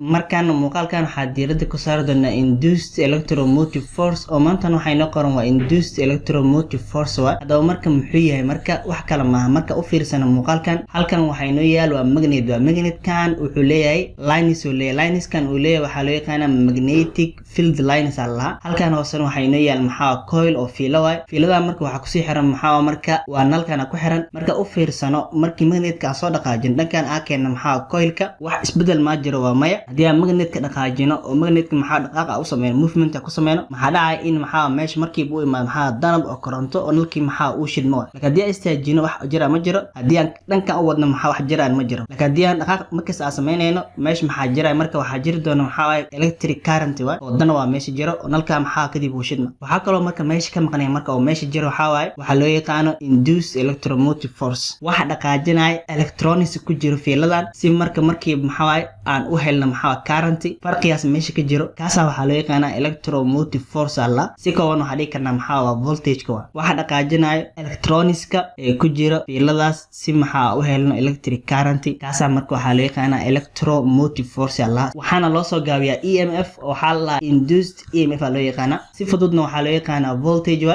markaan muuqaalkan waxaa diiradda ku saari doonaa induced electromotive force oo maanta waxayna qoran waa induced electromotive force waa hadaba marka muxuu yahay marka wax kala maaha marka u fiirsano muuqaalkan halkan waxayna yaal waa magnetkan wuxuu leeyahay lines oo leeyahay lineskan uu leeyahay waxa loo yaqaanaa magnetic field lines allah halkan hoosena waxayna yaal maxaa coil oo fiilo waay fiilada marka waxa ku sii xiran maxaa marka waa nalkana ku xiran marka u fiirsano markii magnetka soo dhaqaajin dhankan keena maxaa coilka wax isbedel ma jiro waa maya hadii aan magnetka dhaqaajino oo magnetka maxaa dhaqaaqa u sameeyo movement ku sameeyo maxaa dhacay in maxaa meesha markii uu imaado maxaa danab oo koronto oo nalkii maxaa uu shidmo laakiin hadii aan istaajino wax jira ma jiro hadii aan dhankan u wadno maxaa wax jiraan ma jiro laakiin hadii aan dhaqaaq markaas aan sameynayno meesha maxaa jira marka waxa jiri doona maxaa electric current oo dan waa meesha jiro oo nalka maxaa kadib uu shidmo waxa kale marka meesha ka maqnay marka oo meesha jiro waxa loo yaqaano induced electromotive force waxa dhaqaajinay electronics ku jiro fiiladan si markii maxaa aan u helno maxaa current farqiyaas meesha ka jiro kaasa waxa loo yaqaanaa electromotive force alla si kooban waxa dhigi karnaa maxaa voltage ka waxa dhaqaajinayo electronicska ee ku jira fiiladaas si maxaa u helno electric current kaasa marka waxa loo yaqaanaa electromotive force alla waxaana loo soo gaabiyaa EMF oo waxa la induced EMF loo yaqaanaa si fududna waxa loo yaqaanaa voltage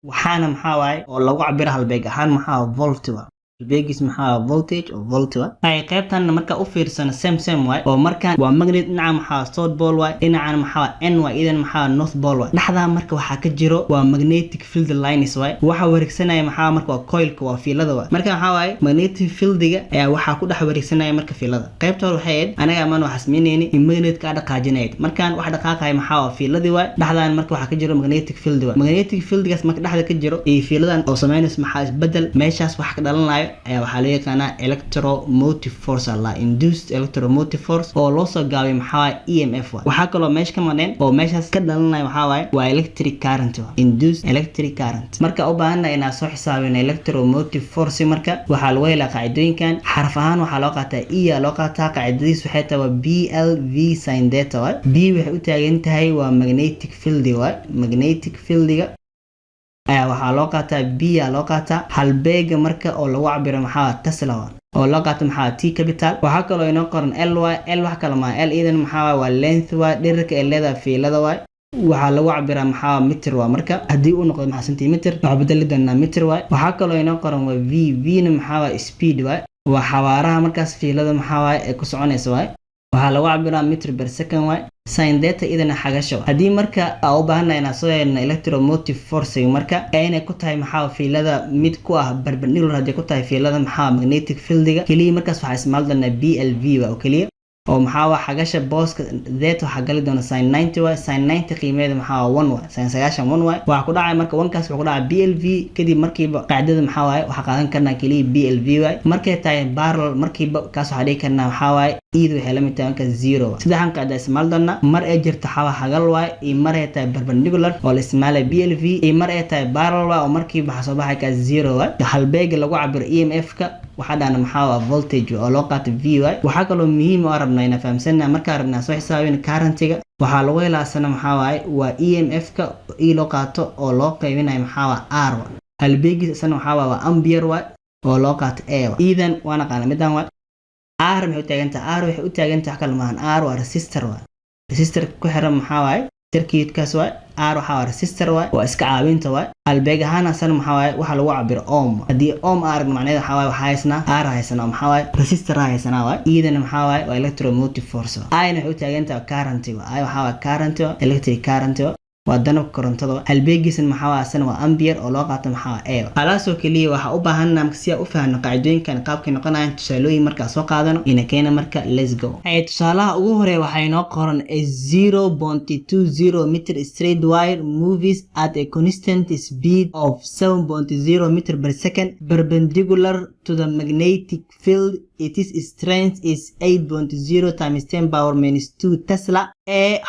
waxaana maxaa oo lagu cabiro halbeeg ahaan maxaa volt beegis maxaa voltage oo volt ay qaybtan marka u fiirsano same way oo markaan waa magnet dhinaca maxaa south pole way dhinaca maxaa n way idan maxaa north pole way dhaxda marka waxa ka jiro waa magnetic field lines way waxa wareegsanaya maxaa marka waa coilka waa fiilada way marka maxaa magnetic fieldiga ayaa waxa ku dhex wareegsanaya marka fiilada qaybta waxay anaga amaan waxa sameynayni in magnetka dhaqaajinayd markaan wax dhaqaaqay maxaa waa fiiladii way dhaxdan marka waxa ka jiro magnetic field way magnetic fieldigaas marka dhaxda ka jiro ee fiiladan oo sameynaysa maxaa isbedel meeshaas wax ka dhalanayo ayaa waxa loo yaqaanaa electromotive force alla induced electromotive force oo loo soo gaabay maxaa EMF waxa kale oo meesha ka maqneen oo meeshaas ka dhalanay maxaa waa electric current induced electric current marka u baahanna inaan soo xisaabino electromotive force marka waxa lagu helaa qaacidooyinkan xaraf ahaan waxa loo qaataa E loo qaataa qaacidadiisu waxay tahay BLV sin theta B waxay u taagan tahay waa magnetic field magnetic fieldiga ayaa waxa loo qaataa B loo qaataa halbeega marka oo lagu cabiro maxaa Tesla oo loo qaato maxaa T capital waxa kale oo inoo qoran L wax kale ma L idan maxaa waa length dhererka ee leedahay fiilada waxa lagu cabiraa maxaa meter marka hadii uu noqdo maxaa centimeter waxa bedeli doonaa meter waxa kale oo inoo qoran waa V na maxaa speed waa xawaaraha markaas fiilada maxaa ee ku soconaysa waxa lagu cabiraa meter per second sin theta idan xagasho hadii marka u baahanay inaan soo yeelno electromotive force marka ayna ku tahay maxaa fiilada mid ku ah perpendicular hadii ku tahay fiilada maxaa magnetic fieldiga kaliya markaas waxa isticmaalana BLV oo kaliya oo maxaa xagasha booska theta waxa gali doona sin 90 sin 90 qiimeeda maxaa 1 sin 91 waxa ku dhacay marka 1 kaas wuxuu ku dhacay BLV kadib markiiba qaacidada maxaa waxa qaadan karnaa kaliya BLV markay tahay parallel markiiba kaas waxa dhigi karnaa maxaa iidu waxay la mid tahay marka 0 saddexan qaada isticmaal doona mar ay jirto xawa hagal iyo mar ay tahay perpendicular oo la isticmaalay BLV iyo mar ay tahay parallel oo markiiba waxa soo baxay ka 0 halbeega lagu cabiro EMF ka waxa dhana maxaa voltage oo loo qaato V waxa kale oo muhiim ah rabnaa inaan fahamsana marka rabnaa soo xisaabin current-ga waxa lagu helaasana maxaa waa EMF ka loo qaato oo loo qaybinayo maxaa R halbeegis isna maxaa waa ampere oo loo qaato A idan waana qana midaan R waxay u taagantahay kalmaan R waa resistor ku xiran maxaa circuit-kaas R waxa resistor waa iska caawinta halbeeg ahaan asan maxaa waxa lagu cabiro ohm hadii ohm arag macnaheedu waxa haysna R haysna maxaa resistor haysna idan maxaa waa electromotive force ayna waxay u taagantahay current waxa current electric current waa danab korontada halbeegisan maxaa asan waa ampere oo loo qaato maxaa A alaasoo kaliya waxa u baahanaa si aan u faahno qaacidooyinkan qaabka noqonayaan tusaalooyin marka soo qaadano keena marka let's go tusaalaha ugu hore waxa inoo qoran a 0.20 meter straight wire moves at a constant speed of 7.0 meter per second perpendicular to the magnetic field its strength is 8.0 times 10 power minus 2 Tesla.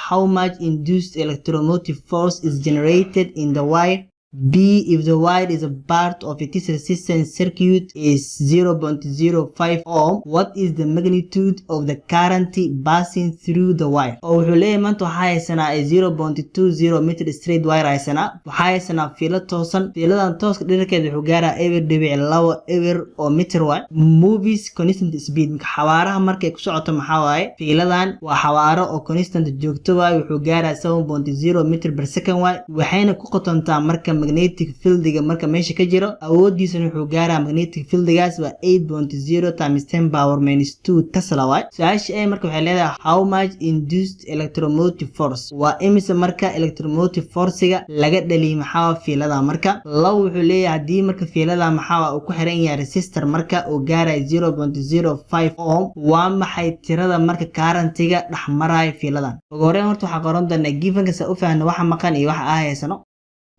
How much induced electromotive force is generated in the wire? B, if the wire is a part of its resistance circuit is 0.05 ohm, what is the magnitude of the current passing through the wire? oo wuxuu leeyahay maanta waxaa haysanaa 0.20 meter straight wire haysanaa, waxaa haysanaa fiilo toosan, fiiladan tooska dhererkeeda wuxuu gaaraa eber dhibic labo eber oo meter waay. Movies constant speed, marka xawaaraha markay ku socoto maxaa waaye, fiiladan waa xawaaro oo constant joogto waay, wuxuu gaaraa 7.0 meter per second waay, waxayna ku qotontaa marka magnetic fieldiga marka meesha ka jiro awoodiisana wuxuu gaaraa magnetic fieldigaas waa 8.0 times 10 power minus 2 tesla waay. su-aasha a marka waxay leedahay how much induced electromotive force, waa imise marka electromotive forcega laga dhaliyay maxaa fiilada. marka labo wuxuu leeyahay haddii marka fiilada maxaa uu ku xiran yahay resistor marka uu gaaray 0.05 ohm, waa maxay tirada marka currentiga dhex maraya fiiladan. ugu horreyn horta waxaa qoran doonaa givenka sa u faahno waxa maqan iyo waxa aan haysano.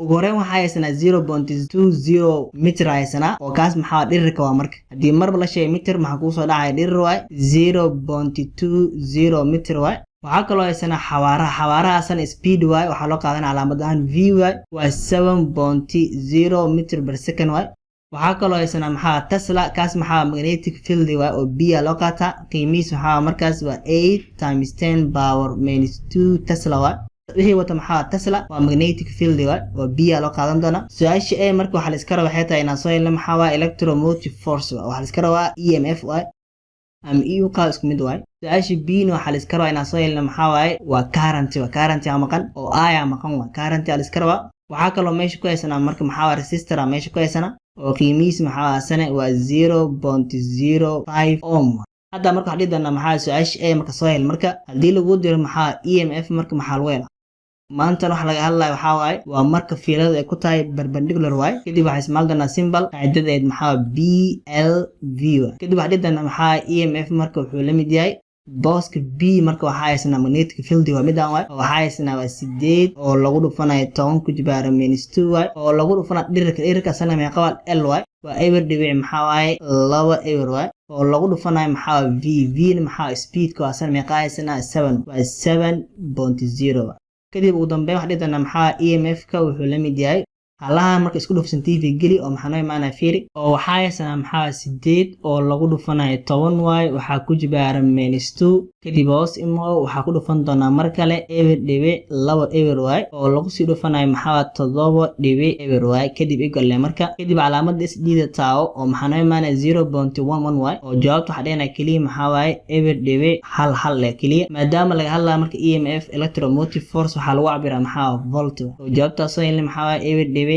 ugu horreyn waxaa haysanaa 0.20 meter haysanaa oo kaas maxaa dhirirka waa, marka haddii marba la sheegay meter maxaa kuu soo dhacaya dhirir waay 0.20 meter waay. waxaa kaloo haysanaa xawaarahaasana speed waay, waxaa loo qaadanaa calaamad ahaan v waay, waa 7.0 meter per second waay. waxaa kaloo haysanaa maxaa tesla, kaas maxaa magnetic field waay oo b loo qaataa, qiimihiis maxaa markaas waa 8 times 10 power minus 2 tesla waay. wixii wata maxaa tesla waa magnetic field waay oo b loo qaadan doona. su-aasha a marka waxaa la iska rabaa waxay tahay inaan soo helno maxaa waa electromotive force waay, waxaa la iska rabaa EMF waay ama e u qaado isku mid waay. su-aasha b na waxaa la iska rabaa inaan soo helno maxaa waaye waa current waay, current aa maqan oo aa maqan waay, current aa la iska rabaa. waxaa kaloo meesha ku haysanaa marka maxaa waa resistor aa meesha ku haysanaa oo qiimihiis maxaa asana waa 0.05 ohm. hadda marka waxaa dhihi doonaa maxaa su-aasha a marka soo hel, marka haddii lagu diro maxaa EMF marka maxaa lagu helaa. maanta waxa laga hadlayo waxaa waaye waa marka fiiladu ay ku tahay perpendicular waay, kadib waxaa isticmaali doonaa symbol qaacidadeed maxaa BLV waay. kadib waxaa dhihi doonaa maxaa EMF marka wuxuu la mid yahay booska b marka waxaa haysanaa magnetic field waa midaan waay, oo waxaa haysanaa waa 8 oo lagu dhufanayo 10 ku jibaara minus 2 waay, oo lagu dhufanayo dhirirka asana meeqa waa L waay, waa eber dhibic maxaa waaye 2 eber waay, oo lagu dhufanayo maxaa v na maxaa speedka asana meeqa haysanaa 7 waa 7.0 waay. kadib ugu dambeyn waxaa dhihi doonaa maxaa EMF ka wuxuu la mid yahay halaha marka isku dhufsan TV geli oo maxaa noo imaanaya fiiri, oo waxaa haysanaa maxaa 8 oo lagu dhufanayo 10 waay, waxaa ku jibaara minus 2, kadib hoos imo waxaa ku dhufan doonaa mar kale eber dhibic 2 eber waay, oo lagu sii dhufanayo maxaa 7 dhibic eber waay, kadib igole marka kadib calaamada isdhiida taawo oo maxaa noo imaanaya 0.11 waay, oo jawaabta waxaa dhehna keliya maxaa waaye eber dhibic hal leh keliya, maadaama laga hadlaya marka EMF electromotive force waxaa lagu cabiraa maxaa volt, oo jawaabtaasoo helna maxaa waaye eber dhibic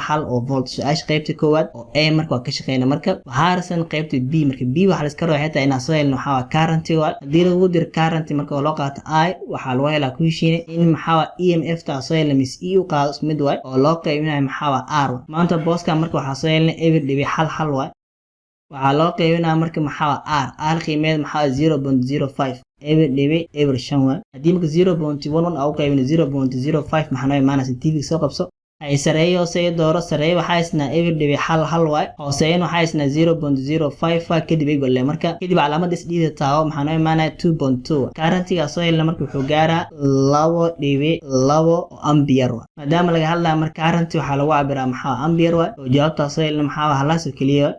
hal oo volt. su-aasha qaybta koowaad oo a marka waa ka shaqeyna, marka waxaa harsan qaybta b, marka b waxaa la iska rabaa xitaa inaan soo helno waxaa waa current waay. haddii lagu diro current marka oo loo qaato I waxaa lagu helaa ku heshiine in maxaa waa EMF taa soo helna mis e u qaado isku mid waay, oo loo qaybinayo maxaa waa r waay. maanta booska marka waxaa soo helna eber dhibic hal waay, waxaa loo qaybinaa marka maxaa waa r qiimeed maxaa 0.05 eber dhibic eber 5 waay. haddii marka 0.11 aa u qaybino 0.05 maxaa noo imaanaysa TV soo qabso ay sareeyo hooseeyo dooro. sareeyo waxaa haysnaa eber dhibic hal waay, hooseeyana waxaa haysnaa 0.05 waay, kadib igole marka kadib calaamada isdhiida taawo maxaa noo imaanaya 2.2 waay. currentiga soo helna marka wuxuu gaaraa 2.2 ampere waay. maadaama laga hadlaya marka current waxaa lagu cabiraa maxaa ampere waay, oo jawaabtaa soo helna maxaa halaas oo keliya waay.